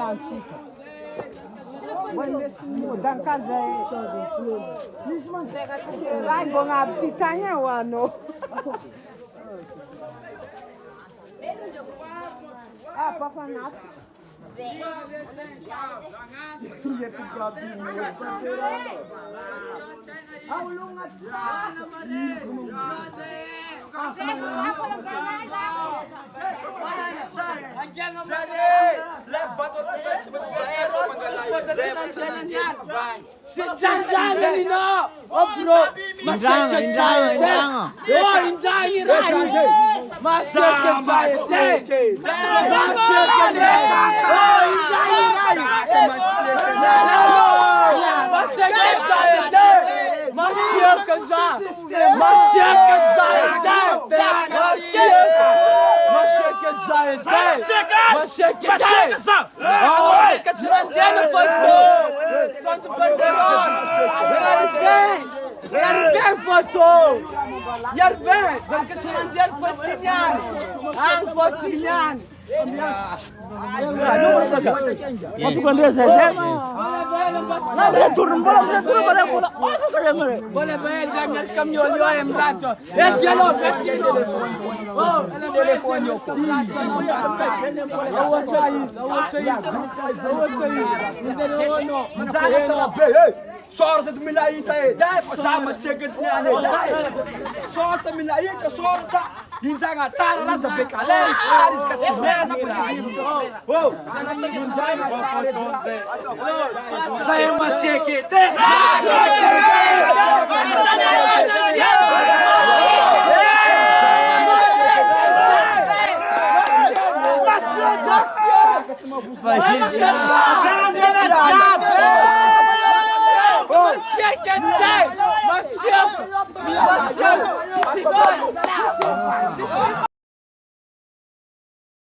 antika. Wende muda kaza. Vai gonga pitanya wano. Ah, papa nak. Sora sa milaita dai pasama second niya sora sa milaita sora sa hinjanga tsara la sa bekale saris ka tsena oh hinjanga saya maseke te Monsieur,